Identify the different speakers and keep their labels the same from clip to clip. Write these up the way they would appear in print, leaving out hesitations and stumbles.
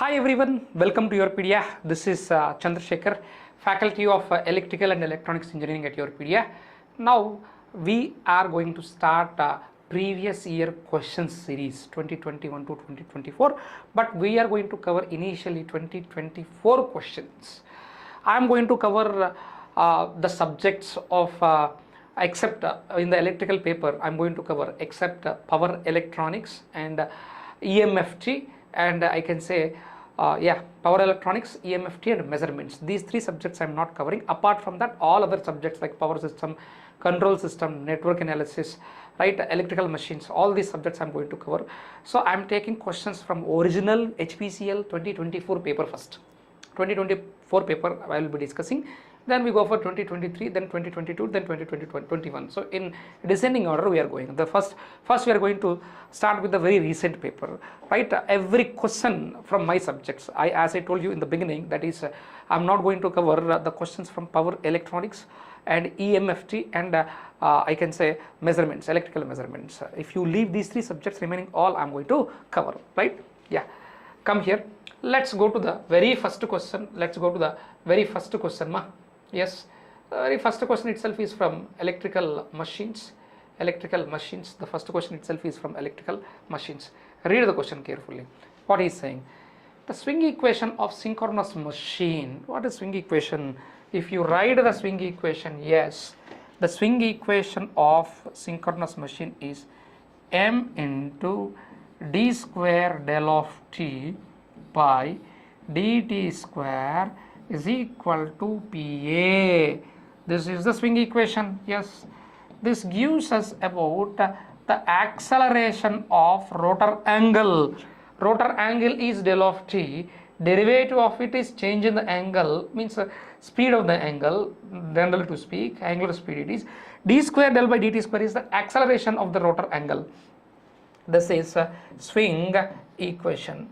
Speaker 1: Hi everyone, welcome to YourPedia. This is Chandrasekhar, Faculty of Electrical and Electronics Engineering at YourPedia. Now we are going to start previous year questions series 2021 to 2024, but we are going to cover initially 2024 questions. I am going to cover the subjects of except in the electrical paper I am going to cover except power electronics and EMFT, and I can say power electronics, EMFT and measurements. These three subjects I am not covering. Apart from that, all other subjects like power system, control system, network analysis, right, electrical machines, all these subjects I am going to cover. So I am taking questions from original HPCL 2024 paper first. 2024 paper I will be discussing, then we go for 2023, then 2022, then 2021. So in descending order we are going. The first we are going to start with the very recent paper, right? Every question from my subjects, as I told you in the beginning, that is I'm not going to cover the questions from power electronics and EMFT and I can say measurements, electrical measurements. If you leave these three subjects, remaining all I'm going to cover, right? Yeah, come here. Let's go to the very first question. Yes, the very first question itself is from electrical machines. The first question itself is from electrical machines. Read the question carefully. What is saying? The swing equation of synchronous machine. What is swing equation? If you write the swing equation, yes, the swing equation of synchronous machine is m into d square del of t by dt square is equal to PA. This is the swing equation. Yes, this gives us about the acceleration of rotor angle. Rotor angle is del of t. Derivative of it is change in the angle, means speed of the angle, general to speak, angular speed it is. D square del by dt square is the acceleration of the rotor angle. This is swing equation.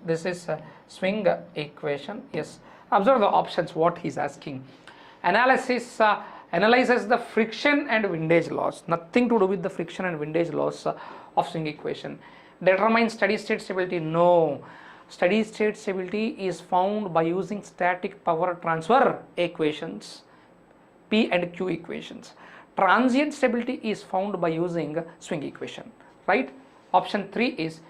Speaker 1: Yes. Observe the options, what he is asking. Analyzes the friction and windage loss. Nothing to do with the friction and windage loss of swing equation. Determine steady state stability. No. Steady state stability is found by using static power transfer equations, P and Q equations. Transient stability is found by using swing equation, right? Option 3 is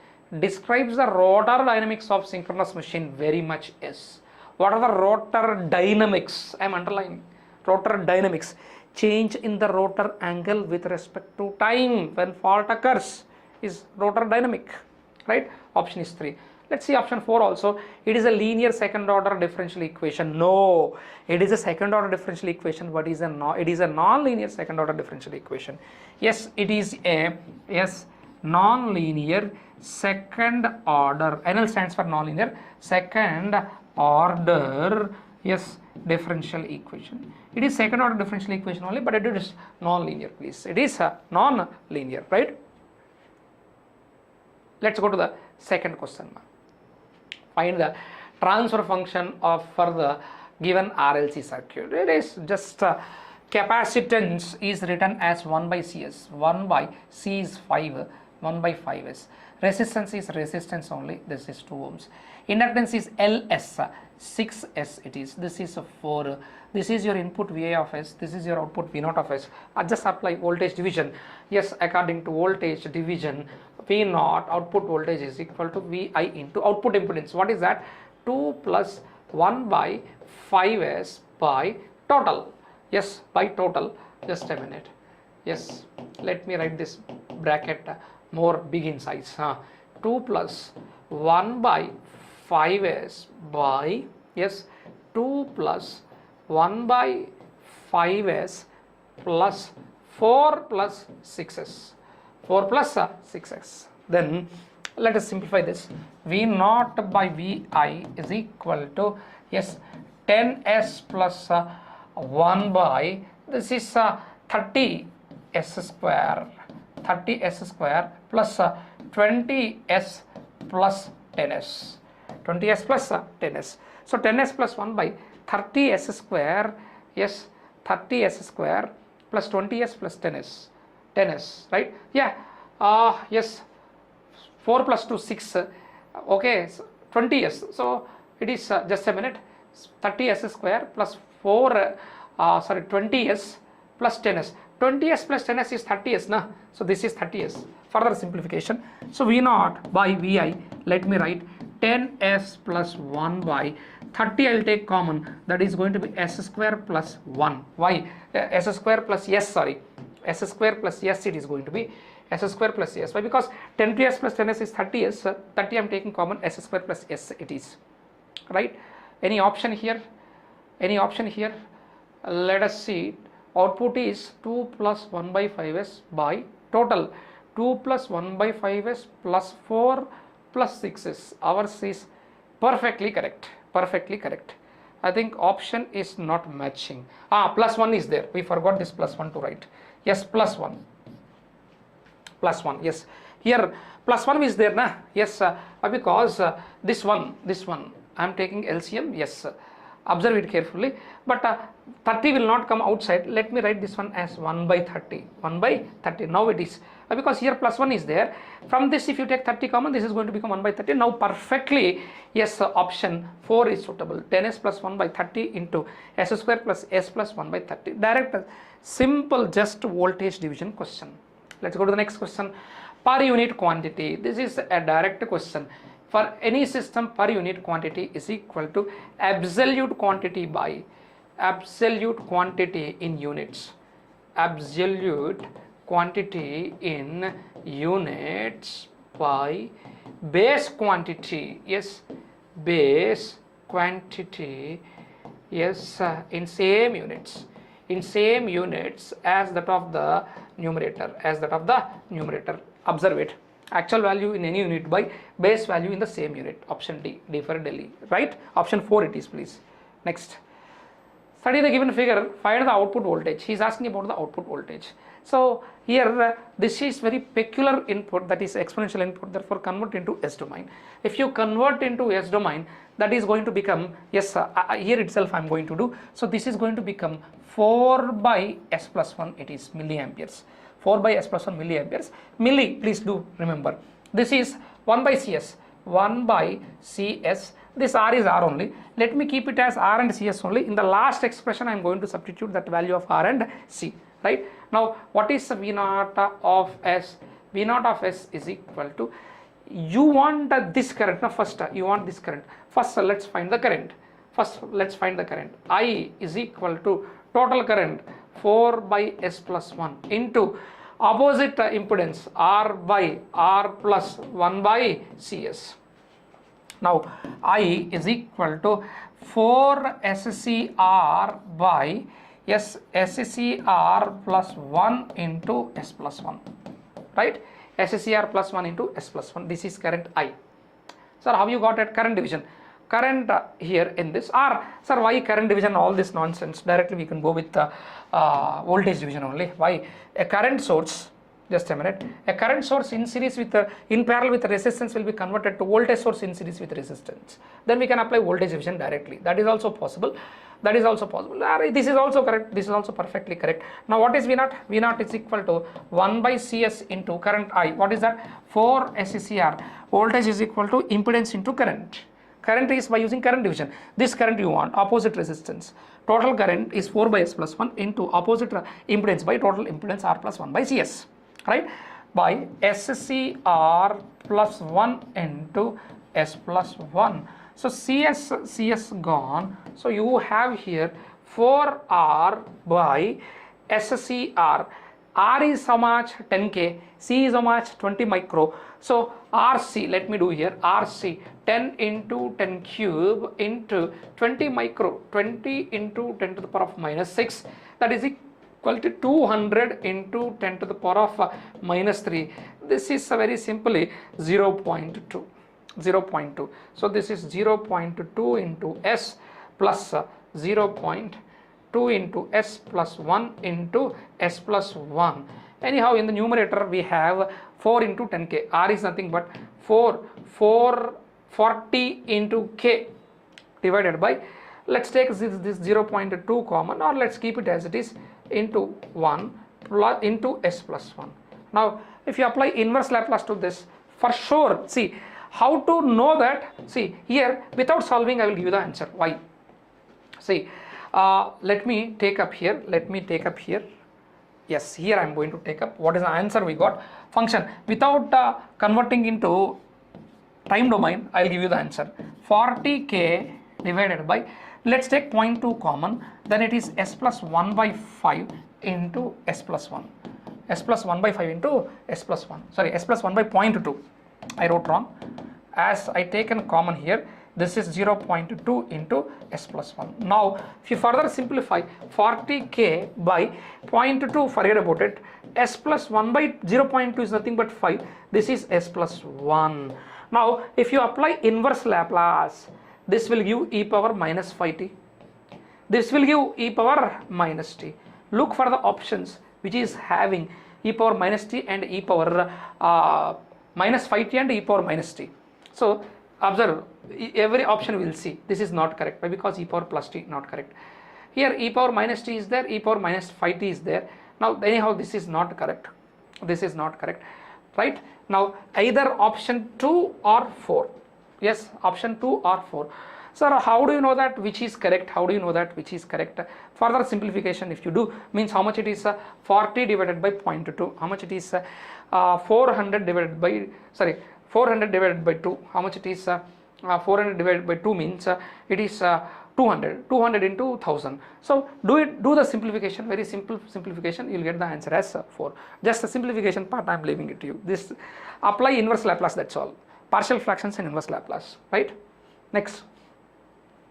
Speaker 1: describes the rotor dynamics of synchronous machine. Very much yes. What are the rotor dynamics? I am underlining rotor dynamics. Change in the rotor angle with respect to time when fault occurs is rotor dynamic, right? Option is 3. Let's see option 4 also. It is a linear second order differential equation. No, it is a second order differential equation, but it is a non-linear second order differential equation. Yes, it is a non-linear second order. NL stands for non-linear second order, yes, differential equation. It is second order differential equation only, but it is non-linear, please. It is non-linear, right? Let's go to the second question. Find the transfer function for the given RLC circuit. It is just capacitance is written as 1 by Cs. 1 by C is 5, 1 by 5s. Resistance is resistance only. This is 2 ohms. Inductance is LS, 6s it is. This is 4. This is your input VI of S. This is your output V0 of S. Just apply voltage division. Yes, according to voltage division, V0 output voltage is equal to VI into output impedance. What is that? 2 plus 1 by 5s by total. Yes, by total. Just a minute. Yes, let me write this bracket more big in size. 2 plus 1 by 5s by, yes, 2 plus 1 by 5s plus 4 plus 6s. 4 plus 6s. Then let us simplify this. V0 by Vi is equal to, yes, 10s plus 1 by, this is 30s square. 30s square plus 20s plus 10s. 20s plus 10s. So 10s plus 1 by 30s square, yes, 30s square plus 20s plus 10s, right? Yeah, yes, 4 plus 2, 6, okay, so 20s. So It is just a minute, 30s square plus 20s plus 10s. 20s plus 10s is 30s, na? So this is 30s. Further simplification. So V0 by Vi, let me write 10s plus 1 by 30. I will take common. That is going to be s square plus 1. Why? S square plus s, sorry. S square plus s it is going to be s square plus s. Why? Because 10s plus 10s is 30s. 30 I am taking common, s square plus s it is. Right? Any option here? Any option here? Let us see. Output is 2 plus 1 by 5s by total 2 plus 1 by 5s plus 4 plus 6s. Ours is perfectly correct. Perfectly correct. I think option is not matching. Plus 1 is there. We forgot this plus 1 to write. Yes, plus 1. Plus 1. Yes. Here plus 1 is there, na? Yes. Because this one I am taking LCM. Yes. Observe it carefully. But 30 will not come outside. Let me write this one as 1 by 30. 1 by 30. Now it is. Because here plus 1 is there. From this, if you take 30 common, this is going to become 1 by 30. Now perfectly, yes, option 4 is suitable. 10s plus 1 by 30 into s square plus s plus 1 by 30. Direct, simple, just voltage division question. Let's go to the next question. Per unit quantity. This is a direct question. For any system, per unit quantity is equal to absolute quantity by absolute quantity in units. Absolute quantity in units by base quantity. Yes, base quantity. Yes, in same units. In same units as that of the numerator. As that of the numerator. Observe it. Actual value in any unit by base value in the same unit. Option D, D for Delhi, right? Option 4 it is, please. Next. Study the given figure, find the output voltage. He is asking about the output voltage. So here this is very peculiar input, that is exponential input, therefore convert into S domain. If you convert into S domain, that is going to become, yes, here itself I am going to do. So this is going to become 4 by S plus 1, it is milliamperes. 4 by S plus 1 milliamperes. Milli, please do remember. This is 1 by CS. 1 by CS. This R is R only. Let me keep it as R and CS only. In the last expression, I am going to substitute that value of R and C. Right? Now, what is V0 of S? V0 of S is equal to, you want this current. Now, first, you want this current. First, let's find the current. First, let's find the current. I is equal to total current 4 by S plus 1 into opposite impedance R by R plus 1 by CS. Now I is equal to 4 SCR by SCR plus 1 into S plus 1, right? SCR plus 1 into S plus 1. This is current I. Sir, how you got at current division? Current here in this, or sir, why current division, all this nonsense? Directly we can go with voltage division only. Why? A current source, just a minute, a current source in series with in parallel with the resistance will be converted to voltage source in series with resistance. Then we can apply voltage division directly. That is also possible. That is also possible. This is also correct. This is also perfectly correct. Now what is V0? V0 is equal to 1 by CS into current I. What is that? 4 SCR. Voltage is equal to impedance into current. Current is by using current division. This current you want, opposite resistance. Total current is 4 by S plus 1 into opposite impedance by total impedance R plus 1 by CS. Right? By SCR plus 1 into S plus 1. So CS gone. So you have here 4R by SCR. R is how much? 10K. C is how much? 20 micro. So RC, let me do here, RC 10 into 10 cube into 20 micro, 20 into 10 to the power of minus 6, that is equal to 200 into 10 to the power of minus 3. This is very simply 0.2. 0.2. So this is 0.2 into S plus 0.2 into S plus 1 into S plus 1. Anyhow, in the numerator we have 4 into 10K. R is nothing but 440 into K divided by, let's take this 0.2 common, or let's keep it as it is, into 1 plus into S plus 1. Now if you apply inverse Laplace to this, for sure, see how to know that? See here, without solving I will give you the answer. Why? See, let me take up here, yes, here I am going to take up what is the answer we got. Function without converting into time domain, I will give you the answer. 40k divided by, let's take 0.2 common, then it is s plus 1 by 5 into s plus 1. S plus 1 by 5 into s plus 1. Sorry, s plus 1 by 0.2. I wrote wrong. As I taken common here, this is 0.2 into s plus 1. Now, if you further simplify 40k by 0.2, forget about it. S plus 1 by 0.2 is nothing but 5. This is s plus 1. Now, if you apply inverse Laplace, this will give e power minus 5t. This will give e power minus t. Look for the options which is having e power minus t and e power minus 5t and e power minus t. So, observe, every option we will see this is not correct. Why? Because e power plus t not correct. Here e power minus t is there, e power minus 5t is there. Now anyhow this is not correct. This is not correct, right? Now either option 2 or 4. Yes, option 2 or 4. Sir, how do you know that which is correct? How do you know that which is correct? Further simplification if you do, means how much it is 40 divided by 0.2. How much it is 400 divided by, sorry, 400 divided by 2. How much it is 400 divided by 2 means it is 200. 200 into 1000. So do the simplification, very simple simplification, you will get the answer as 4. Just the simplification part I am leaving it to you. This apply inverse Laplace, that's all. Partial fractions and inverse Laplace, right? Next,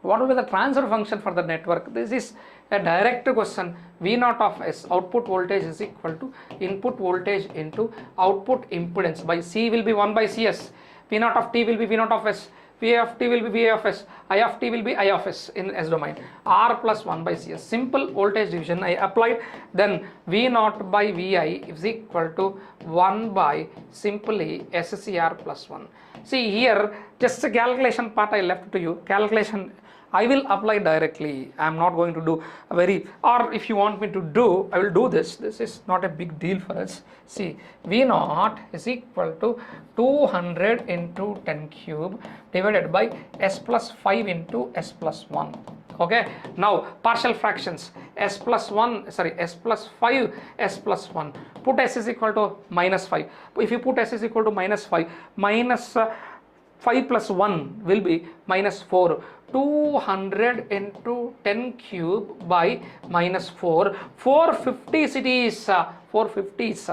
Speaker 1: what will be the transfer function for the network? This is a direct question. V naught of S, output voltage is equal to input voltage into output impedance by C will be 1 by Cs. V naught of T will be V naught of S. V of T will be V of S. I of T will be I of S in S domain. R plus 1 by Cs. Simple voltage division I applied. Then V naught by Vi is equal to 1 by simply SCR plus 1. See here, just a calculation part I left to you. Calculation I will apply directly. I am not going to do a very, or if you want me to do, I will do this. This is not a big deal for us. See, V naught is equal to 200 into 10 cube divided by S plus 5 into S plus 1. Okay, now partial fractions, S plus 1, sorry, S plus 5, S plus 1. Put S is equal to minus 5. If you put S is equal to minus 5, minus 5 plus 1 will be minus 4. 200 into 10 cube by minus 4. 450 it is, 450 is,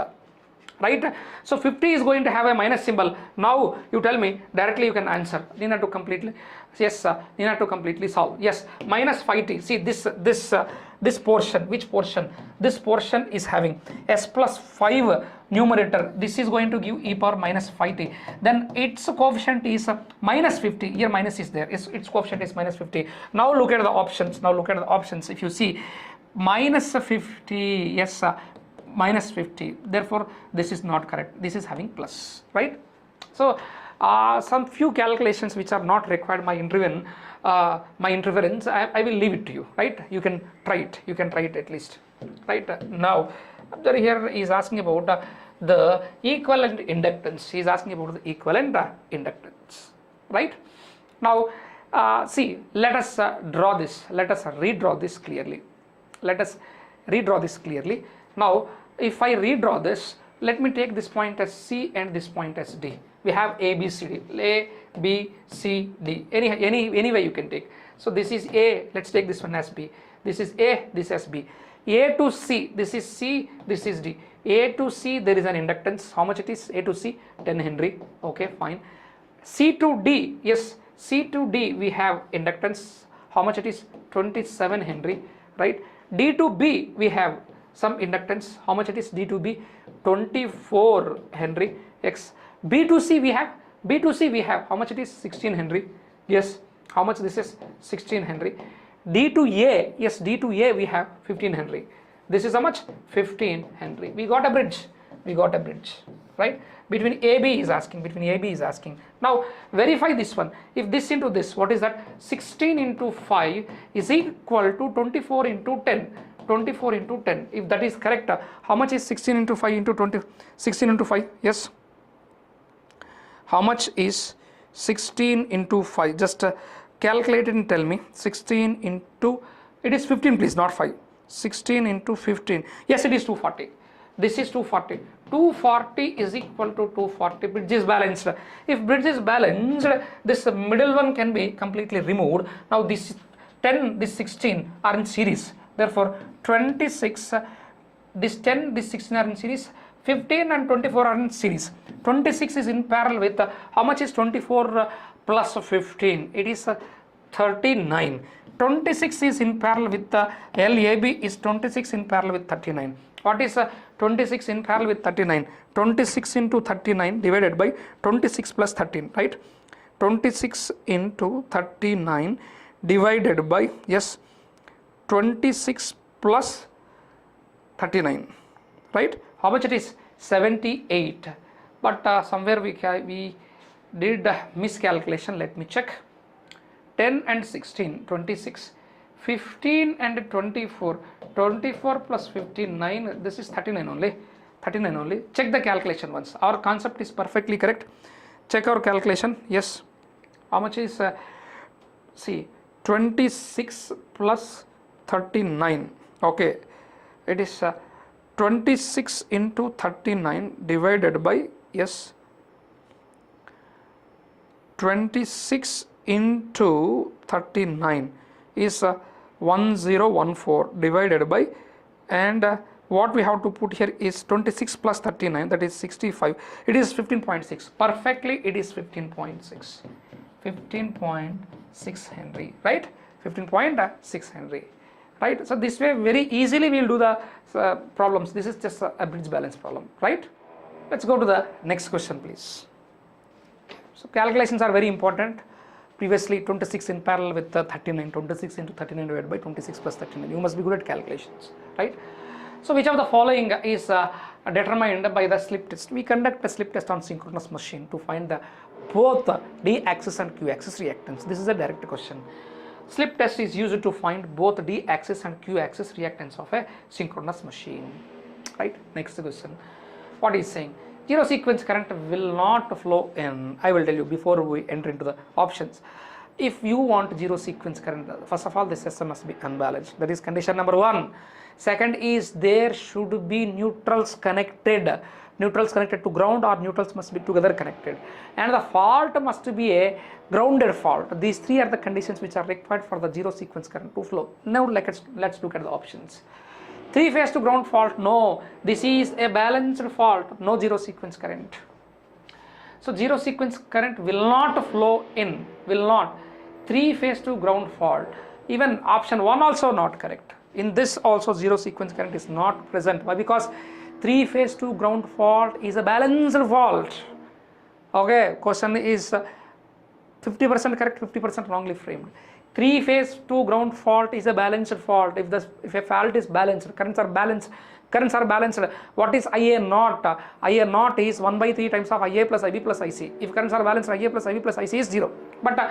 Speaker 1: right? So 50 is going to have a minus symbol. Now you tell me directly, you can answer. You need to completely, yes, you need to completely solve. Yes, minus 5t. See this portion, which portion? This portion is having S plus 5 numerator. This is going to give e power minus 5t. Then its coefficient is minus 50. Here minus is there. Its coefficient is minus 50. Now look at the options. Now look at the options. If you see minus 50, yes, minus 50. Therefore, this is not correct. This is having plus, right? So some few calculations which are not required my interference, I will leave it to you, right? You can try it. You can try it at least, right? Now, here he is asking about the equivalent inductance. He is asking about the equivalent inductance, right? Now, see, let us draw this. Let us redraw this clearly. Let us redraw this clearly. Now, if I redraw this, let me take this point as C and this point as D. We have A, B, C, D. A, B, C, D. Any way you can take. So this is A. Let's take this one as B. This is A. This as B. A to C. This is C. This is D. A to C. There is an inductance. How much it is? A to C. 10 Henry. Okay, fine. C to D. Yes. C to D. We have inductance. How much it is? 27 Henry. Right. D to B. We have some inductance. How much it is? D to B. 24 Henry. X. B to C we have, how much it is? 16 Henry. Yes, how much this is? 16 Henry. D to A, yes, D to A we have 15 Henry. This is how much? 15 Henry. We got a bridge, right? Between AB is asking, Now verify this one. If this into this, what is that? 16 into 5 is equal to 24 into 10. 24 into 10. If that is correct, how much is 16 into 5 into 20? 16 into 5, yes. How much is 16 into 5, just calculate it and tell me. 16 into, it is 15 please, not 5. 16 into 15, yes it is 240. This is 240. 240 is equal to 240. Bridge is balanced. If bridge is balanced, this middle one can be completely removed. Now this 10, this 16 are in series. Therefore 26, this 10, this 16 are in series. 15 and 24 are in series. 26 is in parallel with, how much is 24 plus 15? It is 39. 26 is in parallel with LAB is 26 in parallel with 39. What is 26 in parallel with 39? 26 into 39 divided by 26 plus 13, right? 26 into 39 divided by, yes, 26 plus 39, right? How much it is? 78. But somewhere we did miscalculation. Let me check. 10 and 16, 26. 15 and 24, 24 plus 59, this is 39 only. 39 only. Check the calculation once. Our concept is perfectly correct. Check our calculation. Yes. How much is, see, 26 plus 39. Okay. It is 26 into 39 divided by, yes, 26 into 39 is 1014 divided by, and what we have to put here is 26 plus 39, that is 65. It is 15.6. Perfectly, it is 15.6. 15.6 Henry, right? 15.6 Henry, right? So this way very easily we will do the problems. This is just a bridge balance problem, right? Let's go to the next question, please. So calculations are very important. Previously 26 in parallel with 39, 26 into 39 divided by 26 plus 39. You must be good at calculations, right? So which of the following is determined by the slip test? We conduct a slip test on synchronous machine to find the both D-axis and Q-axis reactance. This is a direct question. Slip test is used to find both D-axis and Q-axis reactance of a synchronous machine, right? Next question. What is saying? Zero sequence current will not flow in. I will tell you before we enter into the options. If you want zero sequence current, first of all the system must be unbalanced. That is condition number 1. Second is there should be neutrals connected. Neutrals connected to ground, or neutrals must be together connected. And the fault must be a grounded fault. These three are the conditions which are required for the zero sequence current to flow. Now let's look at the options. 3-phase to ground fault, no. This is a balanced fault, no zero sequence current. So zero sequence current will not flow in, will not. 3-phase to ground fault, even option 1 also not correct. In this also zero sequence current is not present. Why? Because 3-phase to ground fault is a balanced fault. Okay, question is 50% correct, 50% wrongly framed. 3-phase to ground fault is a balanced fault. If a fault is balanced, currents are balanced. What is IA naught? IA naught is 1 by 3 times of IA plus IB plus IC. If currents are balanced, IA plus IB plus IC is 0. But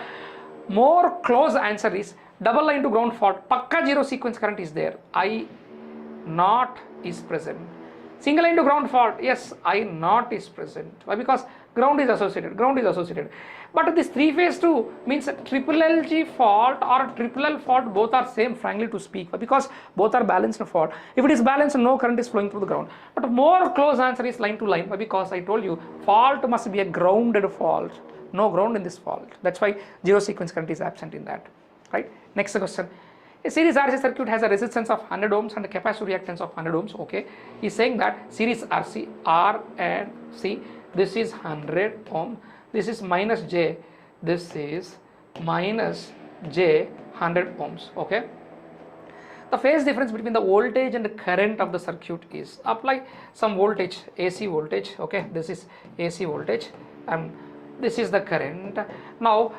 Speaker 1: more close answer is double line to ground fault. Pakka zero sequence current is there. I naught is present. Single line to ground fault, yes, I naught is present. Why? Because ground is associated. But this 3-phase to means a triple LG fault or triple L fault, both are same, frankly to speak, because both are balanced fault. If it is balanced, no current is flowing through the ground. But more close answer is line to line, because I told you fault must be a grounded fault. No ground in this fault. That's why zero sequence current is absent in that. Right? Next question. A series RC circuit has a resistance of 100 ohms and a capacitive reactance of 100 ohms. Okay. He's saying that series RC, R and C, this is 100 ohm. This is minus J. This is minus J 100 ohms. Okay. The phase difference between the voltage and the current of the circuit is, apply some voltage, AC voltage. Okay. This is AC voltage and this is the current. Now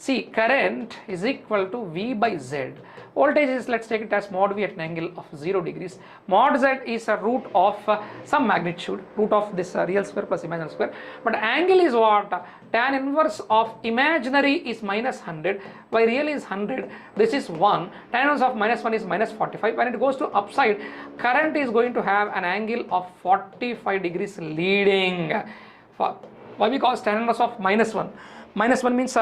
Speaker 1: see, current is equal to V by Z. Voltage is, let's take it as mod V at an angle of 0 degrees. Mod Z is a root of some magnitude, root of this real square plus imaginary square. But angle is what? Tan inverse of imaginary is minus 100, by real is 100. This is 1. Tan inverse of minus 1 is minus 45. When it goes to upside, current is going to have an angle of 45 degrees leading. Why? Because tan inverse of minus 1. minus 1 means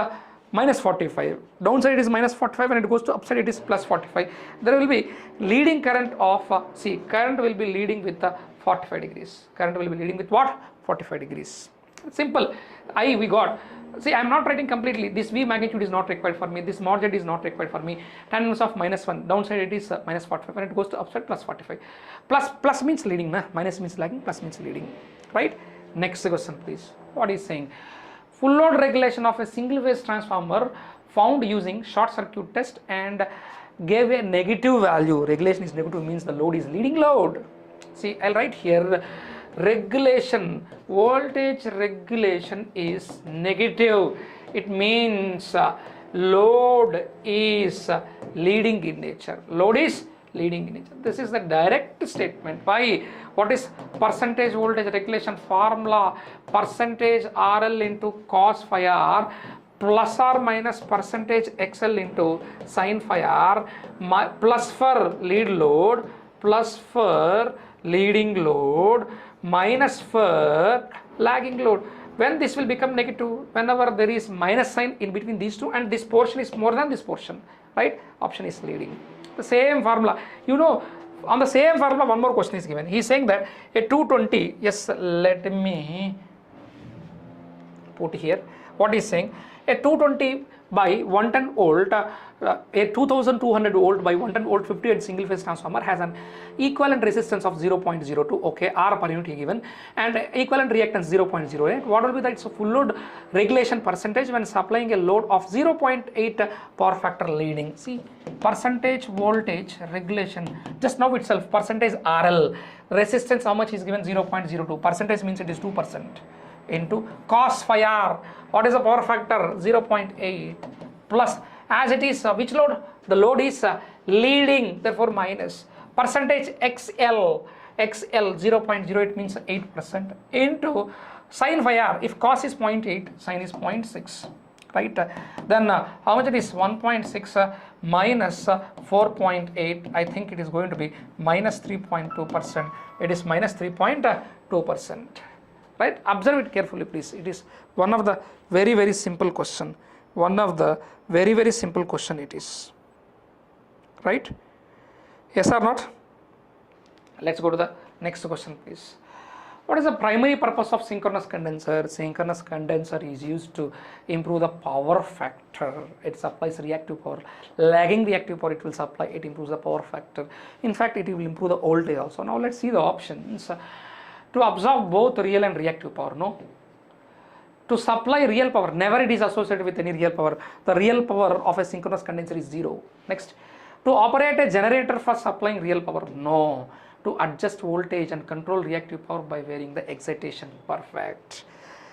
Speaker 1: minus 45, downside is minus 45, and it goes to upside it is plus 45. There will be leading current of see, current will be leading with 45 degrees. Current will be leading with what? 45 degrees. Simple. We got. See, I am not writing completely. This V magnitude is not required for me. This mod z is not required for me. Tan inverse of minus 1. Downside it is minus 45, and it goes to upside plus 45. Plus means leading, na? Minus means lagging, plus means leading. Right? Next question, please. What is saying? Full load regulation of a single phase transformer found using short circuit test and gave a negative value. Regulation is negative means the load is leading load. See, I'll write here. Regulation, voltage regulation is negative. It means load is leading in nature. Load is leading in nature. This is the direct statement. Why? What is percentage voltage regulation formula? Percentage RL into cos phi R plus or minus percentage XL into sin phi R, plus for lead load, plus for leading load, minus for lagging load. When this will become negative? Whenever there is minus sign in between these two and this portion is more than this portion, right? Option is leading. The same formula, you know, on the same formula one more question is given. He is saying that a 220, yes, let me put here what he is saying. A 220 by 110 volt, a 2200 volt by 110 volt 50 and single phase transformer has an equivalent resistance of 0.02, okay, R per unit given, and equivalent reactance 0.08. What will be the full load regulation percentage when supplying a load of 0.8 power factor leading? See, percentage voltage regulation, just now itself percentage RL, resistance how much is given? 0.02, percentage means it is 2%. Into cos phi R, what is the power factor? 0.8 plus, as it is which load? The load is leading, therefore minus percentage XL 0.08 means 8% into sin phi R. If cos is 0.8, sin is 0.6, right? Then how much it is? 1.6 minus 4.8, I think it is going to be minus 3.2%. It is minus 3.2%. Right? Observe it carefully, please. It is one of the very simple question. One of the very simple question it is. Right? Yes or not? Let's go to the next question, please. What is the primary purpose of synchronous condenser? Synchronous condenser is used to improve the power factor. It supplies reactive power. Lagging reactive power it will supply. It improves the power factor. In fact, it will improve the voltage also. Now let's see the options. To absorb both real and reactive power, no. To supply real power, never it is associated with any real power. The real power of a synchronous condenser is 0. Next, to operate a generator for supplying real power, no. To adjust voltage and control reactive power by varying the excitation, perfect.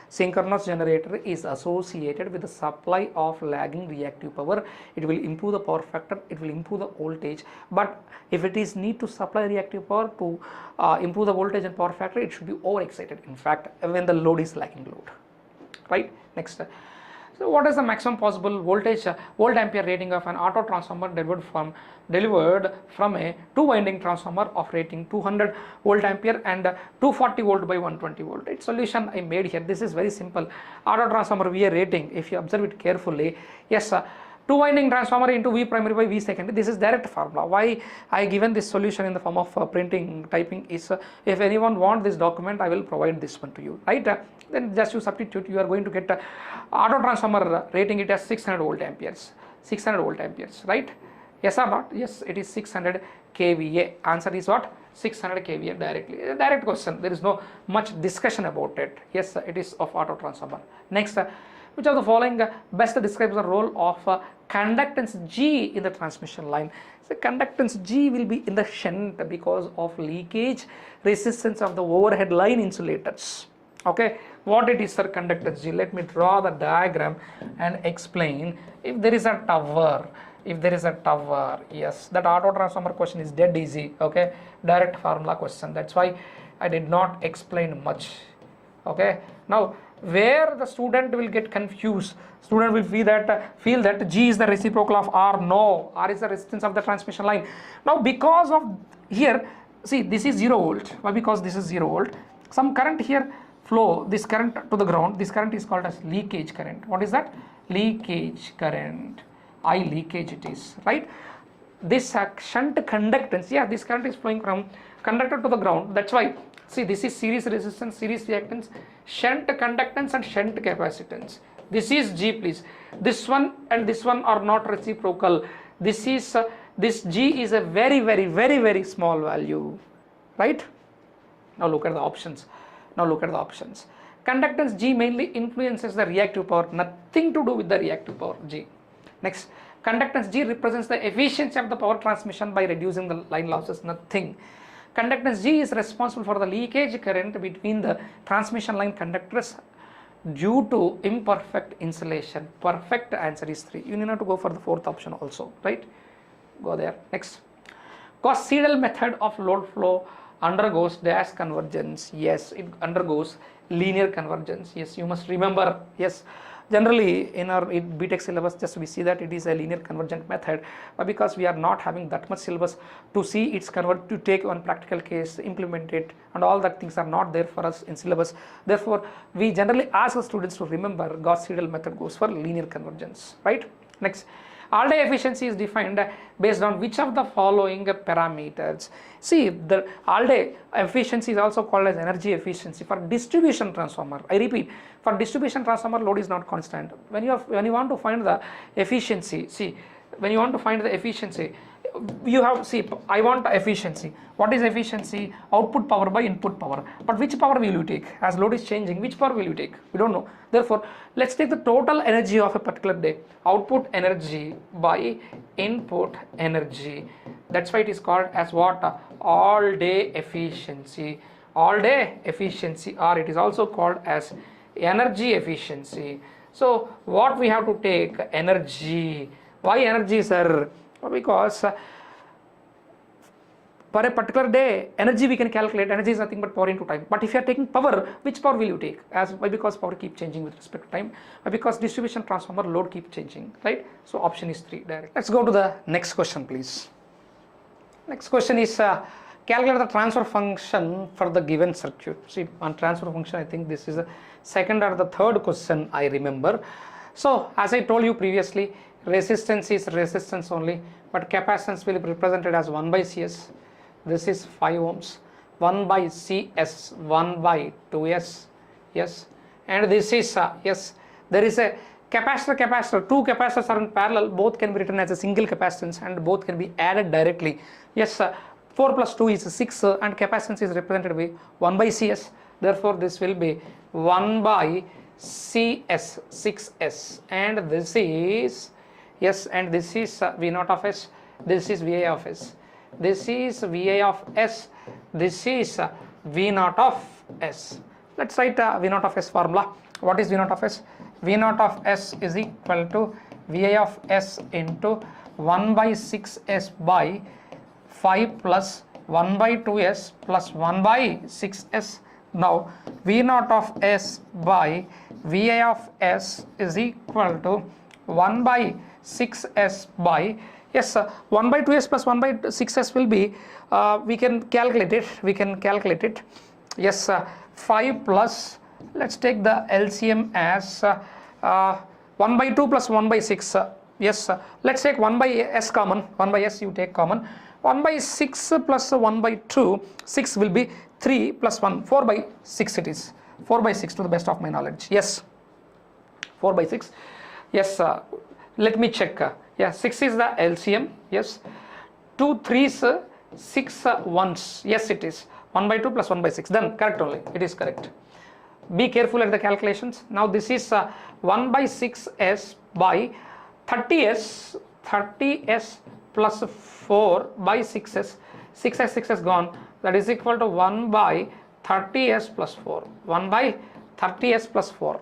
Speaker 1: Synchronous generator is associated with the supply of lagging reactive power. It will improve the power factor, it will improve the voltage, but if it is need to supply reactive power to improve the voltage and power factor, it should be overexcited, in fact, when the load is lagging load, right? Next, so what is the maximum possible voltage volt ampere rating of an auto transformer delivered from a 2-winding transformer of rating 200 volt ampere and 240 volt by 120 volt? Its solution I made here. This is very simple. Auto transformer VA rating, if you observe it carefully, yes, 2-winding transformer into V primary by V secondary. This is direct formula. Why I given this solution in the form of printing, typing is, if anyone want this document, I will provide this one to you, right? Then just you substitute, you are going to get auto transformer rating it as 600 volt amperes, 600 volt amperes, right? Yes or not? Yes, it is 600 kVA. Answer is what? 600 kVA directly. Direct question. There is no much discussion about it. Yes, it is of auto transformer. Next, which of the following best describes the role of conductance G in the transmission line? So conductance G will be in the shunt because of leakage resistance of the overhead line insulators. Okay, what it is, sir? Conductance G. Let me draw the diagram and explain. If there is a tower, yes, that auto transformer question is dead easy. Okay, direct formula question. That's why I did not explain much. Okay, now where the student will get confused, student will feel that G is the reciprocal of R. No, R is the resistance of the transmission line. Now because of here, see, this is 0 volt. Why? Because this is 0 volt. Some current here flow this current to the ground, this current is called as leakage current. What is that? Leakage current. I leakage it is, right? This shunt conductance, yeah, this current is flowing from conductor to the ground. That's why, see, this is series resistance, series reactance, shunt conductance and shunt capacitance. This is G, please. This one and this one are not reciprocal. This is this G is a very small value, right? Now look at the options. Conductance G mainly influences the reactive power, nothing to do with the reactive power G. Next, conductance G represents the efficiency of the power transmission by reducing the line losses, nothing. Conductance G is responsible for the leakage current between the transmission line conductors due to imperfect insulation. Perfect answer is 3. You need not to go for the fourth option also, right? Go there. Next, Gauss-Seidel method of load flow undergoes dash convergence. Yes, it undergoes linear convergence. Yes, you must remember. Yes, generally in our BTech syllabus, just we see that it is a linear convergent method, but because we are not having that much syllabus to see its convert, to take one practical case, implement it, and all that things are not there for us in syllabus. Therefore, we generally ask the students to remember Gauss-Seidel method goes for linear convergence, right? Next, all-day efficiency is defined based on which of the following parameters. See, the all-day efficiency is also called as energy efficiency for distribution transformer. I repeat, for distribution transformer, load is not constant. When you want to find the efficiency, see, when you want to find the efficiency, you have, see, I want efficiency. What is efficiency? Output power by input power. But which power will you take? As load is changing, which power will you take? We don't know. Therefore, let's take the total energy of a particular day. Output energy by input energy. That's why it is called as what? All day efficiency. All day efficiency, or it is also called as energy efficiency. So, what we have to take? Energy. Why energy, sir? Because for a particular day, energy we can calculate. Energy is nothing but power into time. But if you are taking power, which power will you take? Why? Because power keep changing with respect to time. Why? Because distribution transformer load keep changing, right? So option is 3 direct. Let's go to the next question, please. Next question is calculate the transfer function for the given circuit. See, on transfer function, I think this is the second or the third question I remember. So as I told you previously, resistance is resistance only, but capacitance will be represented as 1 by Cs. This is 5 ohms. 1 by Cs, 1 by 2s. Yes, and this is yes, there is a capacitor. Two capacitors are in parallel. Both can be written as a single capacitance, and both can be added directly. Yes, 4 plus 2 is 6, and capacitance is represented by 1 by Cs. Therefore, this will be 1 by Cs, 6s, and this is, yes, and this is V naught of S, this is VA of S, this is VA of S, this is V naught of S. Let's write V naught of S formula. What is V naught of S? V naught of S is equal to VA of S into 1 by 6s by 5 plus 1 by 2s plus 1 by 6s. Now V naught of S by VA of S is equal to 1 by 6s by, yes, 1 by 2s plus 1 by 6s will be, we can calculate it, yes, 5 plus, let's take the LCM as 1 by 2 plus 1 by 6, yes, let's take 1 by S common, 1 by S you take common, 1 by 6 plus 1 by 2, 6 will be 3 plus 1, 4 by 6 it is, 4 by 6 to the best of my knowledge, yes, 4 by 6, yes, let me check, yeah, 6 is the LCM, yes, 2 3s, 6 1s, yes it is, 1 by 2 plus 1 by 6, done, correct only, it is correct. Be careful at the calculations. Now this is 1 by 6s by 30s plus 4 by 6s, 6s gone, that is equal to 1 by 30s plus 4, 1 by 30s plus 4,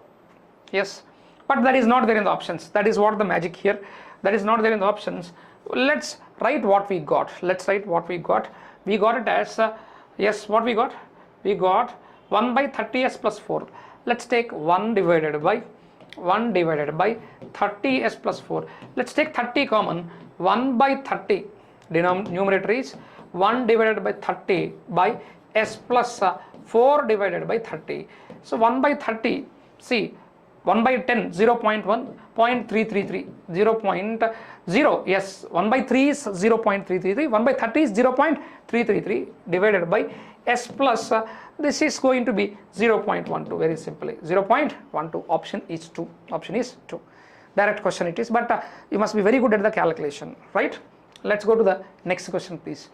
Speaker 1: yes, but that is not there in the options. That is what the magic here, that is not there in the options. Let's write what we got. We got it as yes, what we got 1 by 30s plus 4. Let's take 1 divided by 30s plus 4. Let's take 30 common. 1 by 30 numerator is 1 divided by 30 by s plus 4 divided by 30. So 1 by 30, see 1 by 10, 0.1, 0.333, 0.0, yes, 1 by 3 is 0.333, 1 by 30 is 0.333 divided by s plus, this is going to be 0.12, very simply, 0.12, option is 2, option is 2. Direct question it is, but you must be very good at the calculation, right? Let's go to the next question, please.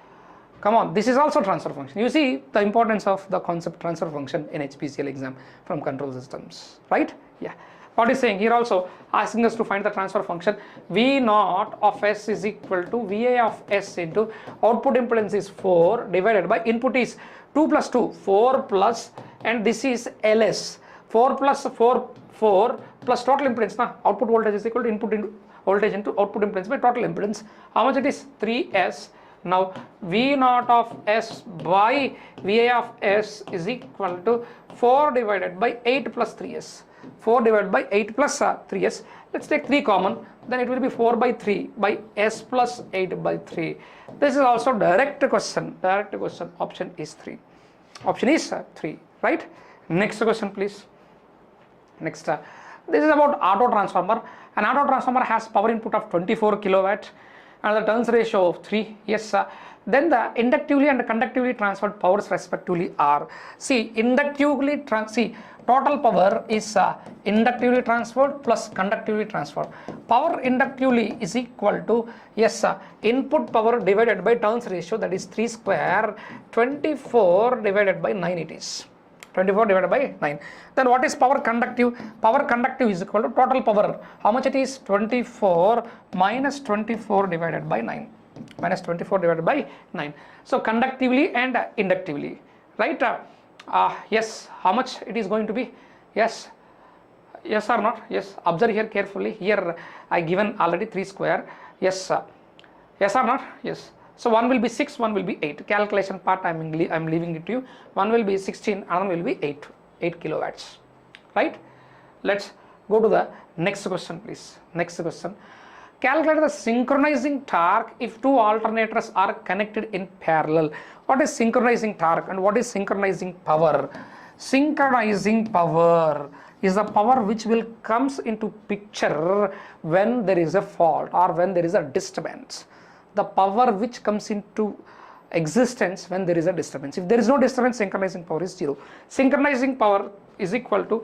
Speaker 1: Come on, this is also transfer function. You see the importance of the concept transfer function in HPCL exam from control systems, right? Yeah. What is saying here also asking us to find the transfer function. V naught of S is equal to VA of S into output impedance is 4 divided by input is 2 plus 2, 4 plus, and this is LS. 4 plus 4 plus total impedance. Now output voltage is equal to input into voltage into output impedance by total impedance. How much it is? 3S. Now V naught of S by VA of S is equal to 4 divided by 8 plus 3S. 4 divided by 8 plus 3S. Let's take 3 common, then it will be 4 by 3 by S plus 8 by 3. This is also direct question. Option is 3. Option is 3, right? Next question, please. Next, this is about auto transformer. An auto transformer has power input of 24 kilowatt and the turns ratio of 3. Yes, then the inductively and conductively transferred powers respectively are, see, total power is inductively transferred plus conductively transferred. Power inductively is equal to, yes, input power divided by turns ratio, that is 3 square, 24 divided by 9 it is. 24 divided by 9. Then what is power conductive? Power conductive is equal to total power. How much it is? 24 minus 24 divided by 9. Minus 24 divided by 9. So conductively and inductively, right? Yes, how much it is going to be? Yes. Yes or not? Yes. Observe here carefully. Here I given already 3 square. Yes. Yes or not? Yes. So one will be 6, one will be 8. Calculation part I am leaving it to you. One will be 16, another will be 8 kilowatts. Right? Let's go to the next question, please. Next question. Calculate the synchronizing torque if two alternators are connected in parallel. What is synchronizing torque and what is synchronizing power? Synchronizing power is the power which will comes into picture when there is a fault or when there is a disturbance. The power which comes into existence when there is a disturbance. If there is no disturbance, synchronizing power is 0. Synchronizing power is equal to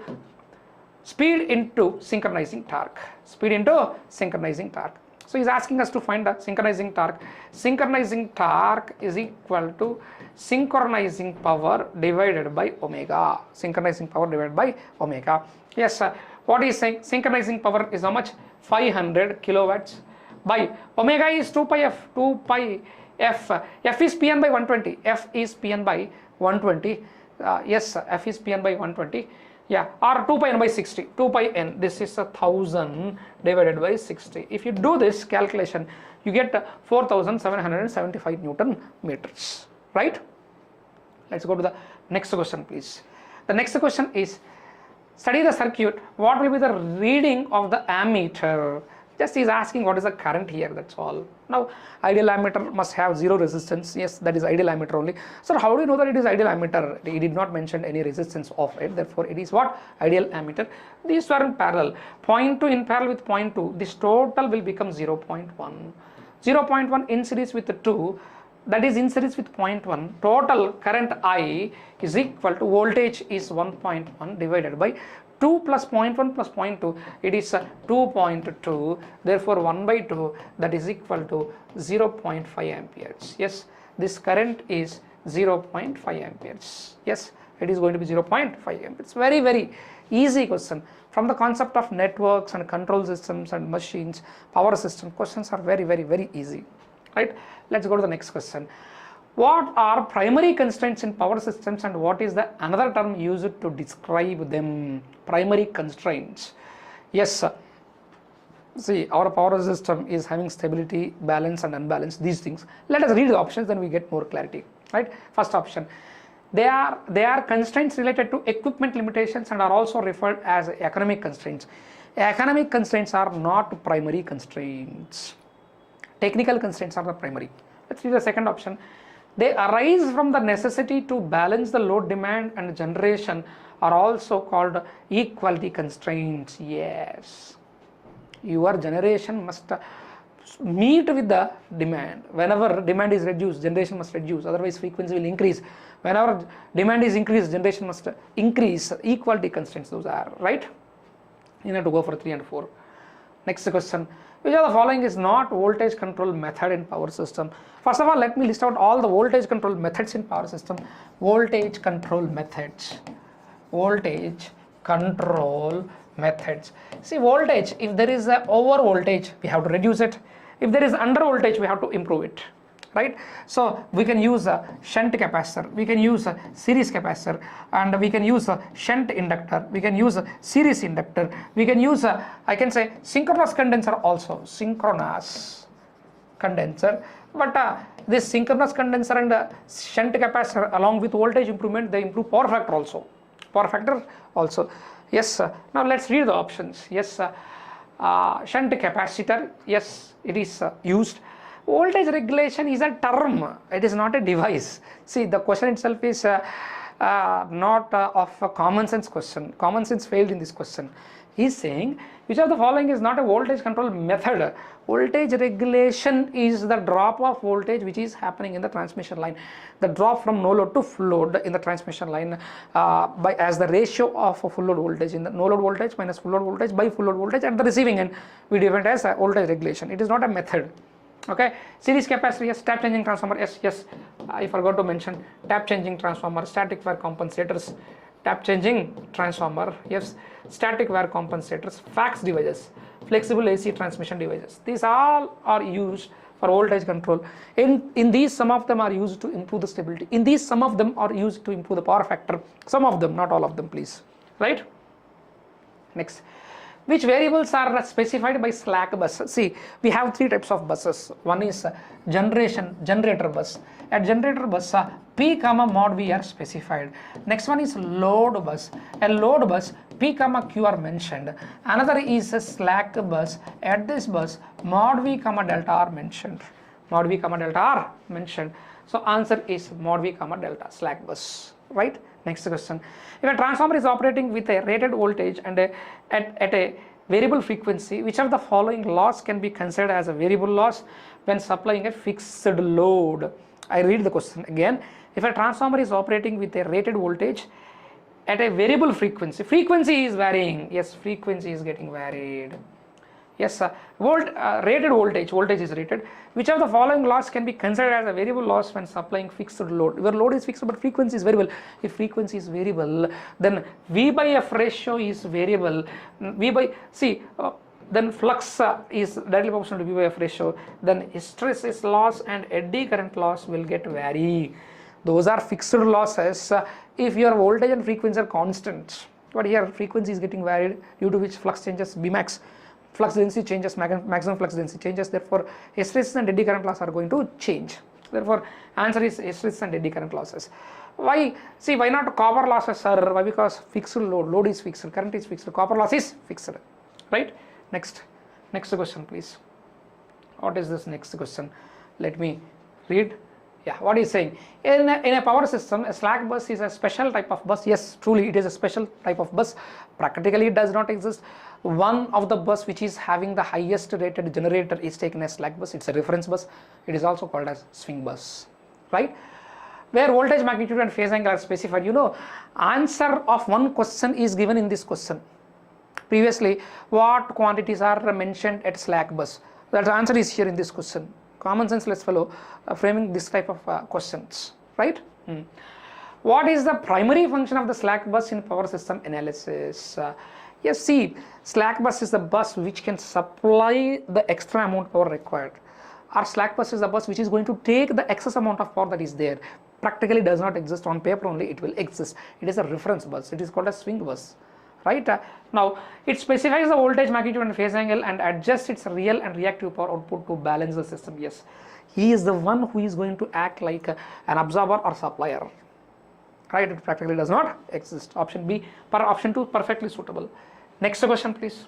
Speaker 1: speed into synchronizing torque. Speed into synchronizing torque. So he's asking us to find the synchronizing torque. Synchronizing torque is equal to synchronizing power divided by omega. Synchronizing power divided by omega. Yes, what is saying? Synchronizing power is how much? 500 kilowatts by omega is 2 pi f. 2 pi f. F is Pn by 120. F is Pn by 120. Yes, F is Pn by 120. Yeah, or 2 pi n by 60. 2 pi n. This is 1000 divided by 60. If you do this calculation, you get 4775 Newton meters. Right? Let's go to the next question, please. The next question is, study the circuit. What will be the reading of the ammeter? Just is asking what is the current here, that's all. Now ideal ammeter must have 0 resistance. Yes, that is ideal ammeter only. So how do you know that it is ideal ammeter? He did not mention any resistance of it, therefore it is what? Ideal ammeter. These are in parallel. 0.2 in parallel with 0.2, this total will become 0.1. 0.1 in series with 2, that is in series with 0.1. Total current I is equal to voltage is 1.1 divided by 2 plus 0.1 plus 0.2, it is 2.2, therefore 1 by 2, that is equal to 0.5 amperes. Yes, this current is 0.5 amperes. Yes, it is going to be 0.5 amperes. It's very, very easy question. From the concept of networks and control systems and machines, power system, questions are very, very, very easy. Right? Let's go to the next question. What are primary constraints in power systems and what is the another term used to describe them? Primary constraints. Yes, see, our power system is having stability, balance and unbalance, these things. Let us read the options, then we get more clarity. Right? First option, they are constraints related to equipment limitations and are also referred as economic constraints. Economic constraints are not primary constraints. Technical constraints are the primary. Let's read the second option. They arise from the necessity to balance the load demand and generation are also called equality constraints. Yes, your generation must meet with the demand. Whenever demand is reduced, generation must reduce, otherwise frequency will increase. Whenever demand is increased, generation must increase. Equality constraints, those are right. You have to go for 3 and 4. Next question, which of the following is not voltage control method in power system? First of all, let me list out all the voltage control methods in power system. Voltage control methods. Voltage control methods. See, voltage, if there is a over voltage, we have to reduce it. If there is under voltage, we have to improve it, right? So we can use a shunt capacitor, we can use a series capacitor, and we can use a shunt inductor, we can use a series inductor, we can use a, I can say, synchronous condenser also, synchronous condenser. But this synchronous condenser and shunt capacitor, along with voltage improvement, they improve power factor also. Power factor also. Yes. Now let's read the options. Yes. Shunt capacitor. Yes, it is used. Voltage regulation is a term. It is not a device. See, the question itself is not of a common sense question. Common sense failed in this question. He is saying which of the following is not a voltage control method. Voltage regulation is the drop of voltage which is happening in the transmission line. The drop from no load to full load in the transmission line by as the ratio of full load voltage in the no load voltage minus full load voltage by full load voltage at the receiving end. We define it as voltage regulation. It is not a method. Okay, series capacitor, yes. Tap changing transformer, yes. I forgot to mention tap changing transformer, static wire compensators, tap changing transformer, yes. Static wire compensators, fax devices, flexible AC transmission devices. These all are used for voltage control. In these, some of them are used to improve the stability. In these, some of them are used to improve the power factor. Some of them, not all of them, please. Right? Next. Which variables are specified by slack bus? See, we have 3 types of buses. One is generator bus. At generator bus, P, mod V are specified. Next one is load bus. A load bus, P, Q are mentioned. Another is a slack bus. At this bus, mod V, delta are mentioned. Mod V, delta are mentioned. So answer is mod V, delta, slack bus. Right? Next question. If a transformer is operating with a rated voltage and at a variable frequency, which of the following loss can be considered as a variable loss when supplying a fixed load? I read the question again. If a transformer is operating with a rated voltage at a variable frequency, frequency is varying. Yes, frequency is getting varied. Yes, rated voltage is rated. Which of the following loss can be considered as a variable loss when supplying fixed load? Your load is fixed but frequency is variable. If frequency is variable, then V by F ratio is variable. Then flux is directly proportional to V by F ratio. Then hysteresis loss and eddy current loss will get vary. Those are fixed losses if your voltage and frequency are constant. But here frequency is getting varied due to which flux changes Bmax. Flux density changes, maximum flux density changes, therefore hysteresis and eddy current loss are going to change. Therefore answer is hysteresis and eddy current losses. Why? See, why not copper losses, sir? Why? Because fixed load is fixed, current is fixed, copper loss is fixed. Right? Next question please. What is this next question? Let me read. Yeah, what is saying? In a power system, a slack bus is a special type of bus. Yes, truly it is a special type of bus. Practically it does not exist. One of the bus which is having the highest rated generator is taken as slack bus. It's a reference bus. It is also called as swing bus, right? Where voltage, magnitude and phase angle are specified. You know, answer of one question is given in this question. Previously, what quantities are mentioned at slack bus? That answer is here in this question. Common sense, let's follow framing this type of questions, right? What is the primary function of the slack bus in power system analysis? Yes, see, slack bus is the bus which can supply the extra amount of power required. Our slack bus is the bus which is going to take the excess amount of power that is there. Practically does not exist, on paper only it will exist. It is a reference bus. It is called a swing bus, right? Now, it specifies the voltage, magnitude and phase angle and adjusts its real and reactive power output to balance the system. Yes, he is the one who is going to act like an absorber or supplier, right? It practically does not exist. Option B, option 2 perfectly suitable. Next question please.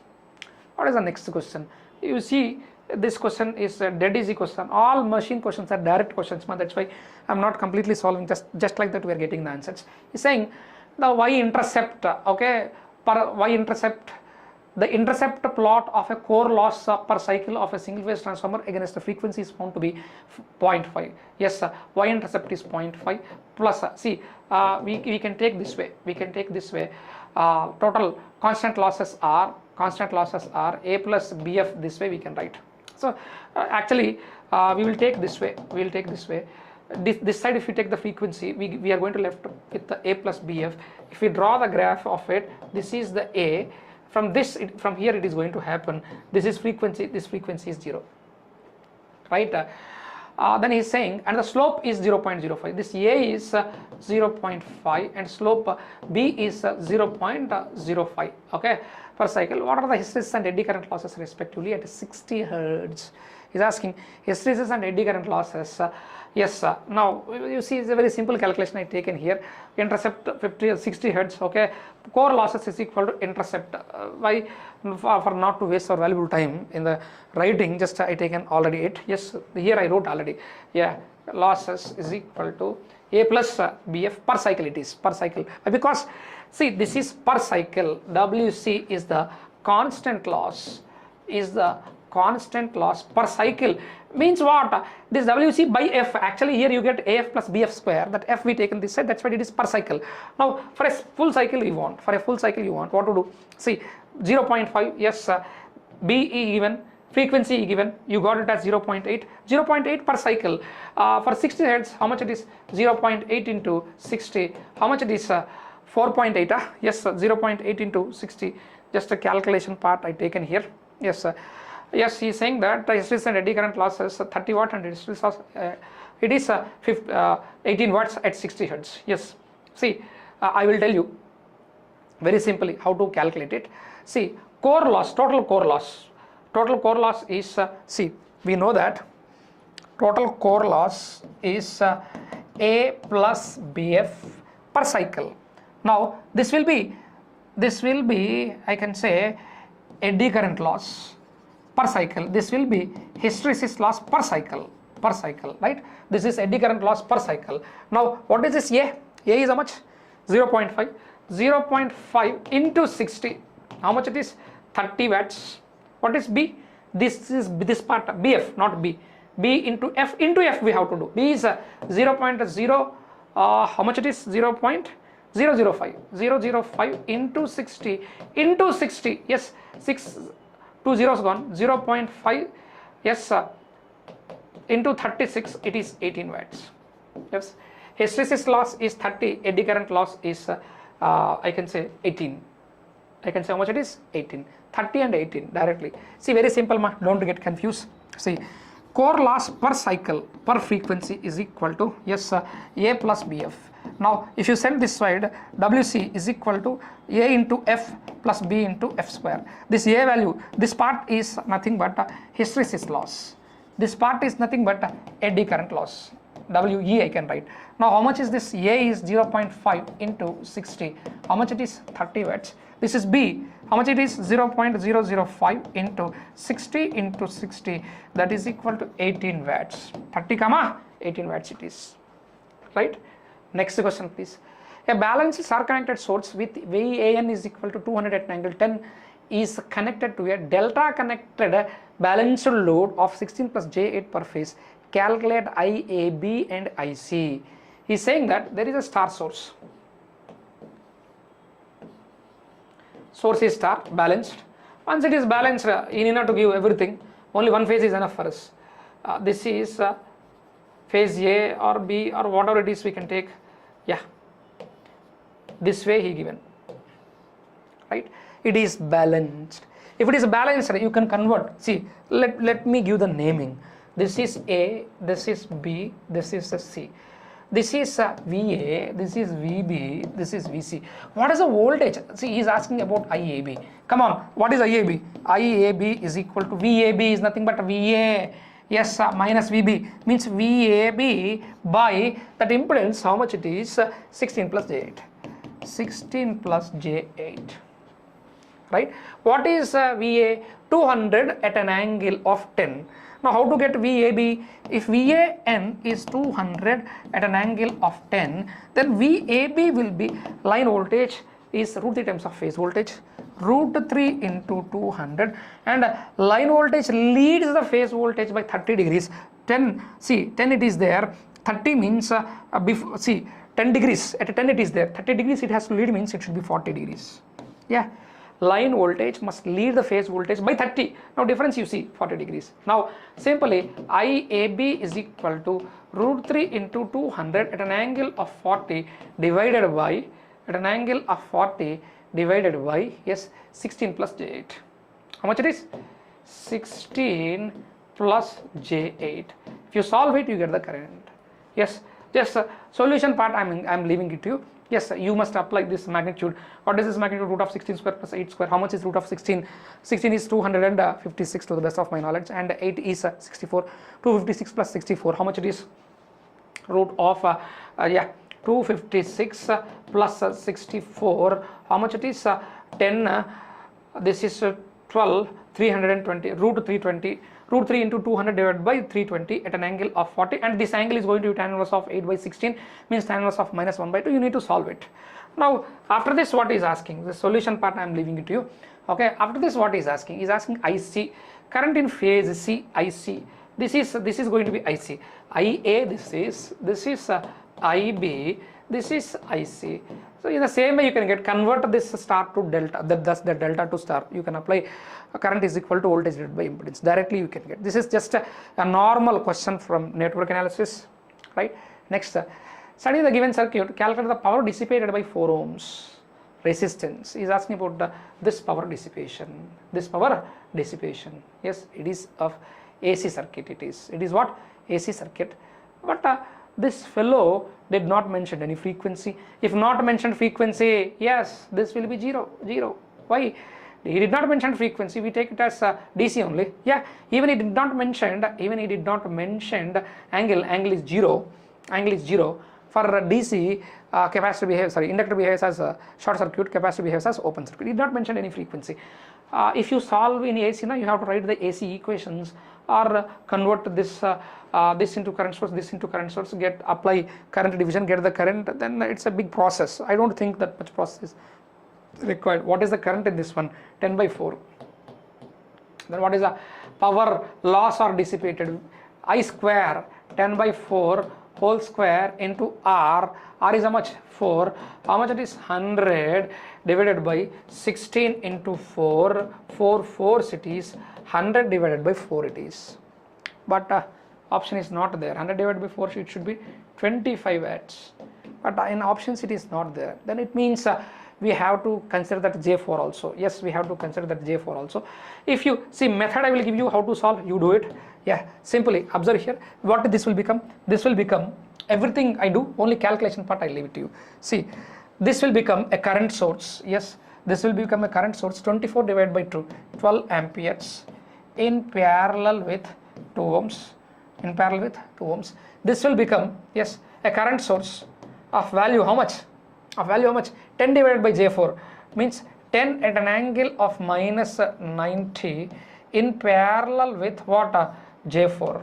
Speaker 1: What is the next question? You see, This question is a dead easy question. All machine questions are direct questions, that's why I'm not completely solving, just like that we are getting the answers. He's saying the y-intercept, okay, per y-intercept, the intercept plot of a core loss per cycle of a single phase transformer against the frequency is found to be 0.5. Yes, y-intercept is 0.5 plus, see, we can take this way, total constant losses are A plus BF, this way we can write. So actually we will take this way, this side if we take the frequency, we are going to left with the A plus BF. If we draw the graph of it, this is the A, from here it is going to happen, this is frequency, this frequency is 0, right? Then he is saying, and the slope is 0.05, this A is 0.5 and slope B is 0.05, okay, per cycle. What are the hysteresis and eddy current losses respectively at 60 Hertz? He is asking hysteresis and eddy current losses. Yes, now you see it's a very simple calculation I taken here. Intercept 60 Hertz, okay, core losses is equal to intercept. Why? For not to waste our valuable time in the writing, just I taken already it. Yes, here I wrote already. Yeah, losses is equal to A plus BF per cycle, it is per cycle, because see this is per cycle. WC is the constant loss, per cycle. Means what? This WC by F, actually here you get AF plus BF square, that F we taken this side, that's why it is per cycle. Now for a full cycle you want, what to do? See 0.5, yes, BE given, frequency given, you got it as 0.8 per cycle. For 60 Hertz, how much it is? 0.8 into 60, how much it is? 4.8, yes, 0.8 into 60, just a calculation part I taken here. Yes, yes, he is saying that the hysteresis and eddy current losses 30 watt and hysteresis loss, it is 18 watts at 60 Hertz. Yes, see, I will tell you very simply how to calculate it. See, core loss, total core loss is, see, we know that total core loss is A plus BF per cycle. Now this will be I can say eddy current loss per cycle, this will be hysteresis loss per cycle, right? This is eddy current loss per cycle. Now what is this A? A is how much? 0.5 into 60, how much it is? 30 watts. What is B? This is this part, BF, not B. B into F we have to do. B is 0.0, how much it is? 0.005 into 60, yes, 2 zeros gone, 0.5, yes, into 36, it is 18 watts. Yes, hysteresis loss is 30, eddy current loss is I can say 18. I can say how much it is? 18. 30 and 18 directly. See, very simple, don't get confused. See, core loss per cycle per frequency is equal to, yes, A plus BF. Now if you send this side, WC is equal to A into F plus B into F square. This A value, this part is nothing but hysteresis loss, this part is nothing but eddy current loss, WE I can write. Now how much is this? A is 0.5 into 60, how much it is? 30 watts. This is B, how much it is? 0.005 into 60 into 60, that is equal to 18 watts. 30 comma 18 watts it is, right? Next question please. A balanced star connected source with VAN is equal to 200 at angle 10 is connected to a delta connected balanced load of 16 plus J8 per phase. Calculate IAB and IC. He is saying that there is a star source. Source is star, balanced. Once it is balanced, you need not to give everything. Only one phase is enough for us. This is phase A or B or whatever it is we can take. Yeah, this way he given, right? It is balanced. If it is balanced, you can convert. See, let me give the naming. This is A, this is B, this is C. This is VA, this is VB, this is VC. What is the voltage? See, he is asking about IAB. Come on, what is IAB? IAB is equal to VAB is nothing but VA. Yes, minus VB means VAB by that impedance, how much it is? 16 plus J8. 16 plus J8. right? What is VA? 200 at an angle of 10. Now how to get VAB? If VAN is 200 at an angle of 10, then VAB will be line voltage is root 3 times of phase voltage, root 3 into 200, and line voltage leads the phase voltage by 30 degrees. 10, see 10 it is there, 30 means see 10 degrees, at 10 it is there, 30 degrees it has to lead means it should be 40 degrees. Yeah, line voltage must lead the phase voltage by 30. Now difference you see 40 degrees. Now simply IAB is equal to root 3 into 200 at an angle of 40 divided by, at an angle of 40 divided by, yes, 16 plus J8. How much it is? 16 plus J8. If you solve it, you get the current. Yes, just solution part I'm leaving it to you. Yes, you must apply this magnitude. What is this magnitude? Root of 16 square plus 8 square. How much is root of 16? 16 is 256 to the best of my knowledge, and 8 is 64. 256 plus 64. How much it is? Root of 256 plus 64. How much it is? 10. This is 12. 320. Root 320. Root 3 into 200 divided by 320 at an angle of 40, and this angle is going to be tan inverse of 8 by 16, means tan inverse of minus 1 by 2. You need to solve it. Now after this, what is asking? The solution part I am leaving it to you. Okay, after this, what is asking? Is asking IC, current in phase C, IC. This is going to be IC. IA, this is IB, this is IC. So in the same way you can convert this star to delta, thus the delta to star. You can apply current is equal to voltage divided by impedance. Directly you can get. This is just a normal question from network analysis, right? Next, study the given circuit, calculate the power dissipated by 4 ohms resistance. Is asking about this power dissipation. This power dissipation. Yes, it is of AC circuit. It is what? AC circuit. But this fellow did not mention any frequency. If not mentioned frequency, yes, this will be 0. Why? He did not mention frequency. We take it as DC only. Yeah, even he did not mention angle. Angle is 0. For DC, capacitor behaves. Inductor behaves as a short circuit. Capacitor behaves as open circuit. He did not mention any frequency. If you solve in AC, now you have to write the AC equations or convert this this into current source, this into current source, apply current division, get the current. Then it's a big process. I don't think that much process is required. What is the current in this one? 10 by 4. Then what is the power loss or dissipated? I square 10 by 4 whole square into R. R is how much? 4. How much it is? 100 divided by 16 into 4. 4 it is. 100 divided by 4 it is. But option is not there. 100 divided by 4 it should be 25 watts. But in options it is not there. Then it means we have to consider that J4 also. Yes, we have to consider that J4 also. If you see method, I will give you how to solve. You do it. Yeah, simply observe here. What this will become? This will become everything I do. Only calculation part I leave it to you. See, this will become a current source. Yes, this will become a current source. 24 divided by 2, 12 amperes in parallel with 2 ohms. In parallel with 2 ohms. This will become, yes, a current source of value how much? Of value how much? 10 divided by J4 means 10 at an angle of minus 90 in parallel with what? J4.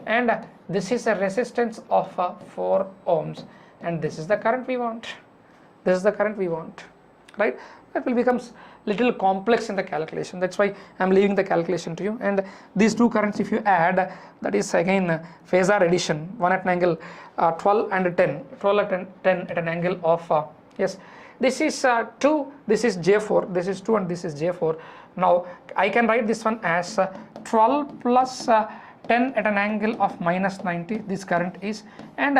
Speaker 1: And this is a resistance of 4 ohms, and this is the current we want. This is the current we want, right? That will become little complex in the calculation. That's why I am leaving the calculation to you. And these two currents, if you add, that is again phasor addition. One at an angle 12 and 10. 12 and 10 at an angle of yes. This is 2. This is J4. This is 2 and this is J4. Now I can write this one as 12 plus 10 at an angle of minus 90. This current is, and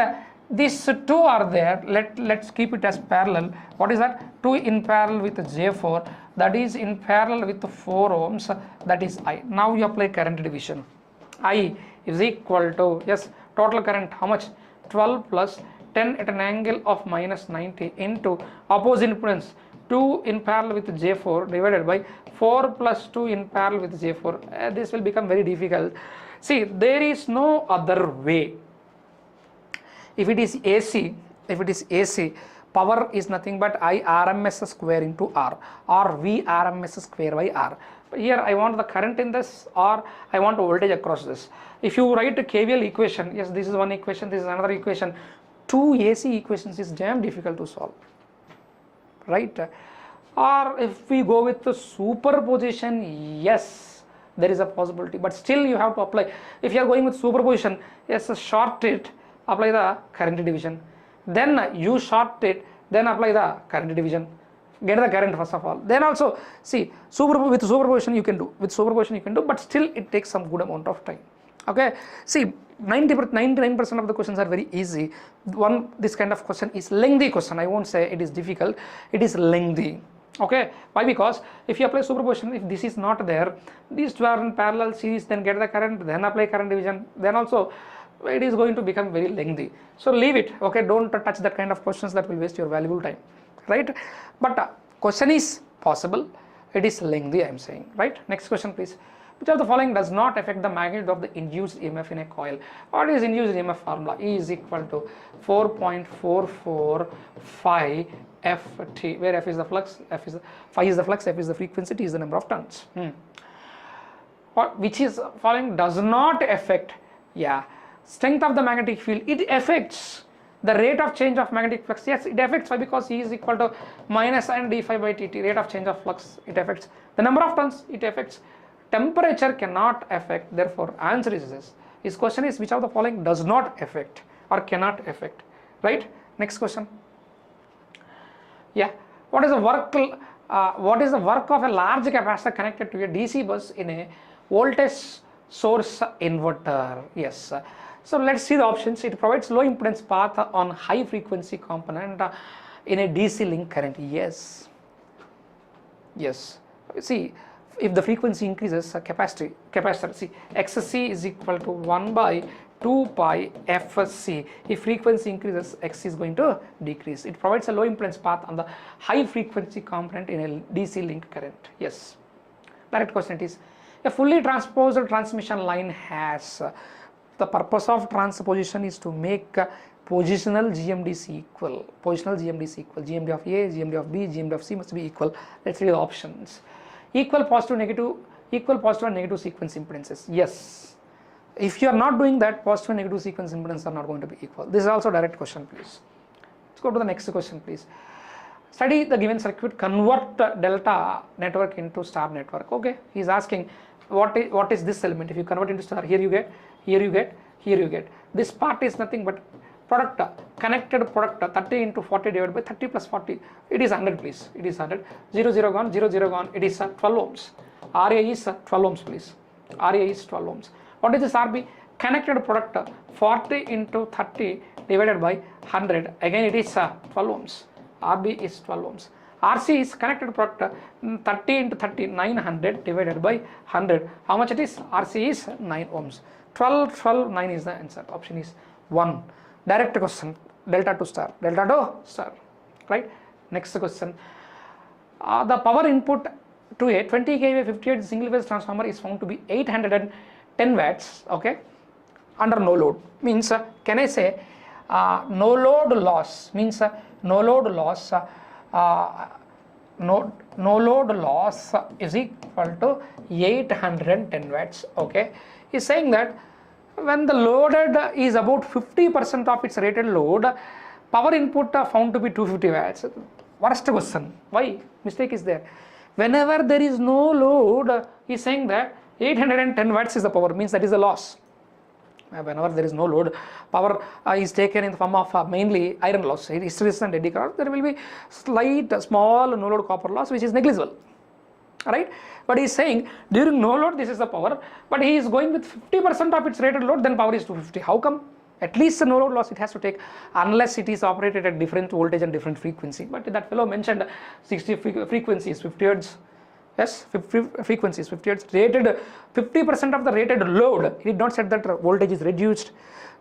Speaker 1: these two are there. Let's keep it as parallel. What is that? 2 in parallel with J4, that is in parallel with 4 ohms, that is I. Now you apply current division. I is equal to, yes, total current how much? 12 plus 10 at an angle of minus 90 into opposite impedance 2 in parallel with J4 divided by 4 plus 2 in parallel with J4. This will become very difficult. See, there is no other way. If it is AC, power is nothing but I RMS square into R, or V RMS square by R. But here I want the current in this, or I want voltage across this. If you write a KVL equation, yes, this is one equation, this is another equation, two AC equations is damn difficult to solve, right? Or if we go with the superposition, yes, there is a possibility, but still you have to apply. If you are going with superposition, yes, short it, apply the current division, then you short it, then apply the current division, get the current first of all, then also see with superposition you can do, but still it takes some good amount of time. Okay, see 99% of the questions are very easy. This kind of question is lengthy question. I won't say it is difficult, it is lengthy. Okay, why? Because if you apply superposition, if this is not there, these two are in parallel series, then get the current, then apply current division, then also it is going to become very lengthy. So leave it. Okay, don't touch that kind of questions, that will waste your valuable time, right? But question is possible, it is lengthy, I am saying, right? Next question please. Which of the following does not affect the magnitude of the induced EMF in a coil? What is induced EMF formula? E is equal to 4.445 Ft, where F is the flux, phi is the flux, F is the frequency, T is the number of turns. Which is following does not affect? Yeah, strength of the magnetic field, it affects the rate of change of magnetic flux. Yes, it affects. Why? Because E is equal to minus and d phi by dt, rate of change of flux, it affects. The number of turns, it affects. Temperature cannot affect, therefore answer is this. His question is which of the following does not affect or cannot affect, right? Next question. Yeah, what is the work of a large capacitor connected to a DC bus in a voltage source inverter? Yes, so let's see the options. It provides low impedance path on high frequency component in a DC link current. Yes, see, if the frequency increases, capacitor, see, XC is equal to 1 by 2 pi Fc. If frequency increases, X is going to decrease. It provides a low impedance path on the high frequency component in a DC link current. Yes. Direct question is, a fully transposed transmission line has, the purpose of transposition is to make positional GMDC equal. GMD of A, GMD of B, GMD of C must be equal. Let's read the options. Equal positive and negative sequence impedances. Yes. If you are not doing that, positive and negative sequence impedances are not going to be equal. This is also a direct question, please. Let's go to the next question, please. Study the given circuit, convert delta network into star network. Okay, he is asking what is this element. If you convert into star, here you get, here you get, here you get. This part is nothing but product, connected product, 30 into 40 divided by 30 plus 40, it is 100 please, it is 100, 0 0 gone, 0 0 gone, it is 12 ohms, RA is 12 ohms please, RA is 12 ohms. What is this RB? Connected product, 40 into 30 divided by 100, again it is 12 ohms, RB is 12 ohms. RC is connected product, 30 into 30, 900 divided by 100, how much it is? RC is 9 ohms, 12, 12, 9 is the answer, option is 1. Direct question, delta to star, right? Next question, the power input to a 20 kV 58 single phase transformer is found to be 810 watts, okay, under no load. Means, can I say no load loss, means no load loss is equal to 810 watts, okay. He is saying that when the loaded is about 50% of its rated load, power input found to be 250 watts. Worst question. Why? Mistake is there. Whenever there is no load, he is saying that 810 watts is the power, means that is the loss. Whenever there is no load, power is taken in the form of mainly iron loss, hysteresis and eddy current. There will be slight small no load copper loss which is negligible, right? But he is saying during no load this is the power, but he is going with 50% of its rated load, then power is 250. How come? At least the no load loss it has to take, unless it is operated at different voltage and different frequency. But that fellow mentioned 60 frequencies, 50 hertz. Yes, 50 frequencies, 50 hertz, rated 50% of the rated load. He did not say that voltage is reduced.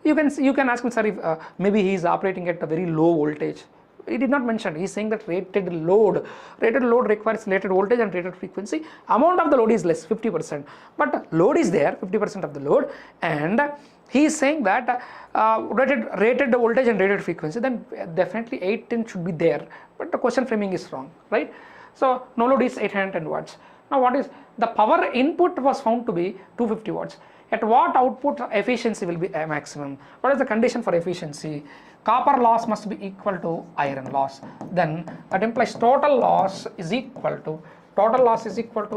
Speaker 1: You can ask me, sir, if maybe he is operating at a very low voltage. He did not mention. He is saying that rated load requires rated voltage and rated frequency. Amount of the load is less, 50%, but load is there, 50% of the load, and He is saying that rated voltage and rated frequency, then definitely 810 should be there, but the question framing is wrong, right? So no load is 810 watts. Now what is the power input was found to be 250 watts. At what output efficiency will be a maximum? What is the condition for efficiency? Copper loss must be equal to iron loss. Then that implies total loss is equal to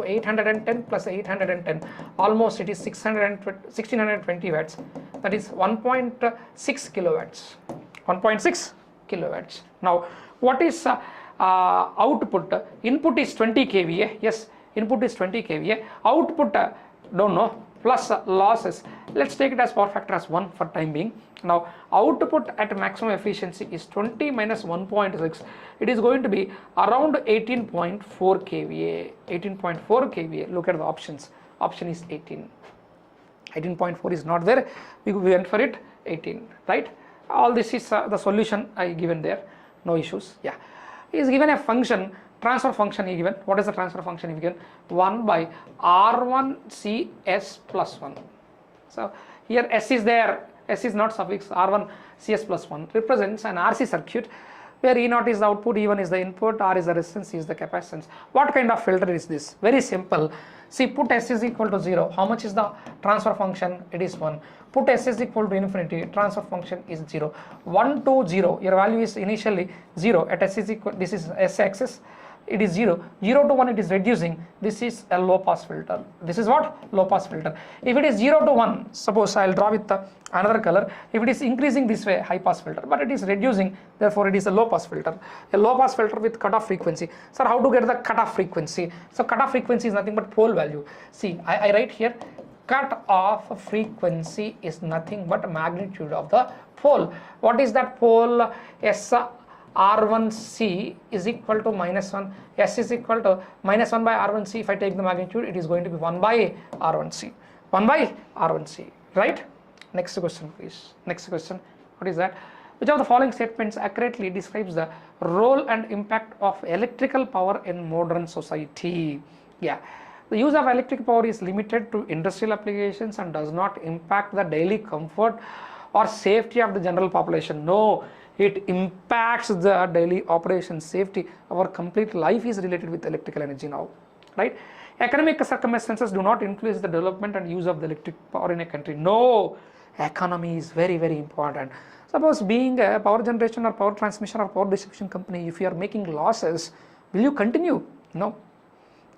Speaker 1: 810 plus 810, almost it is 1620 watts, that is 1.6 kilowatts. 1.6 kilowatts. Now what is output? Input is 20 kVA, yes, input is 20 kVA, output don't know, plus losses, let's take it as power factor as 1 for time being. Now output at maximum efficiency is 20 minus 1.6, it is going to be around 18.4 kVA. 18.4 kVA. Look at the options. Option is 18. 18.4 is not there, we went for it 18, right? All this is the solution I given there, no issues. Yeah, he is given a function, transfer function he given. What is the transfer function he given? 1 by R1 CS plus 1. So here S is there, S is not suffix, R1 CS plus 1 represents an RC circuit where E0 is the output, E1 is the input, R is the resistance, E is the capacitance. What kind of filter is this? Very simple. See, put S is equal to 0. How much is the transfer function? It is 1. Put S is equal to infinity, transfer function is 0. 1 to 0, your value is initially 0 at S is equal, this is S axis, it is 0. 0 to 1 it is reducing, this is a low pass filter. This is what? Low pass filter. If it is 0 to 1, suppose I will draw with another color, if it is increasing this way, high pass filter, but it is reducing, therefore it is a low pass filter. A low pass filter with cutoff frequency. Sir, how to get the cutoff frequency? So cutoff frequency is nothing but pole value. See, I write here, cut off frequency is nothing but magnitude of the pole. What is that pole? S R1C is equal to minus 1, S is equal to minus 1 by R1C. If I take the magnitude, it is going to be 1 by R1C. 1 by R1C, right? Next question, please. Next question, what is that? Which of the following statements accurately describes the role and impact of electrical power in modern society? Yeah, the use of electric power is limited to industrial applications and does not impact the daily comfort or safety of the general population. No, it impacts the daily operation safety. Our complete life is related with electrical energy now, right? Economic circumstances do not influence the development and use of the electric power in a country. No, economy is very, very important. Suppose being a power generation or power transmission or power distribution company, if you are making losses, will you continue? No.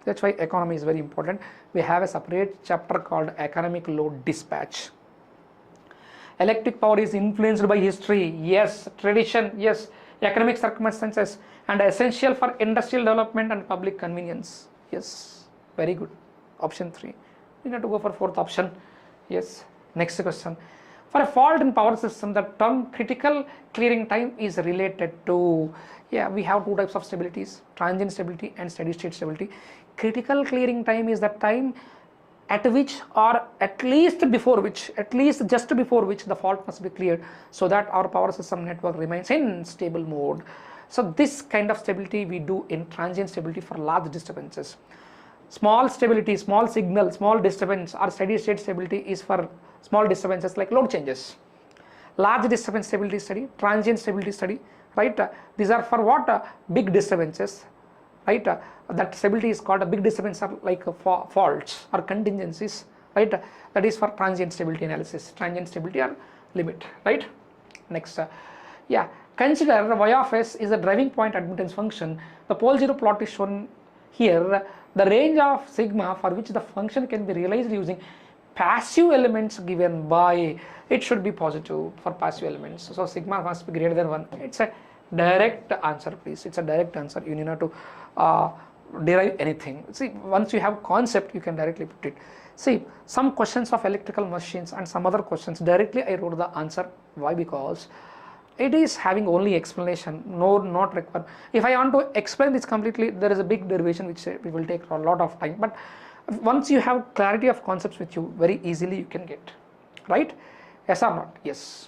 Speaker 1: That's why economy is very important. We have a separate chapter called economic load dispatch. Electric power is influenced by history, yes. Tradition, yes. Economic circumstances, and essential for industrial development and public convenience, yes. Very good. Option 3. We need to go for fourth option. Yes. Next question. For a fault in power system, the term critical clearing time is related to, yeah, we have two types of stabilities, transient stability and steady state stability. Critical clearing time is the time at which, or at least just before which the fault must be cleared, so that our power system network remains in stable mode. So this kind of stability we do in transient stability for large disturbances. Small stability, small signal, small disturbance, or steady state stability is for small disturbances like load changes. Large disturbance stability study, transient stability study, right? These are for what? Big disturbances, right? That stability is called a big disturbance, or like faults or contingencies, right? That is for transient stability analysis, transient stability or limit, right? Next, yeah, consider y of s is a driving point admittance function. The pole zero plot is shown here. The range of sigma for which the function can be realized using passive elements given by, it should be positive for passive elements, so sigma must be greater than 1. It's a direct answer, please. It's a direct answer. You need not to derive anything. See, once you have concept, you can directly put it. See, some questions of electrical machines and some other questions directly I wrote the answer. Why? Because it is having only explanation, no, not required. If I want to explain this completely, there is a big derivation which will take a lot of time, but once you have clarity of concepts with you, very easily you can get, right? Yes or not? Yes.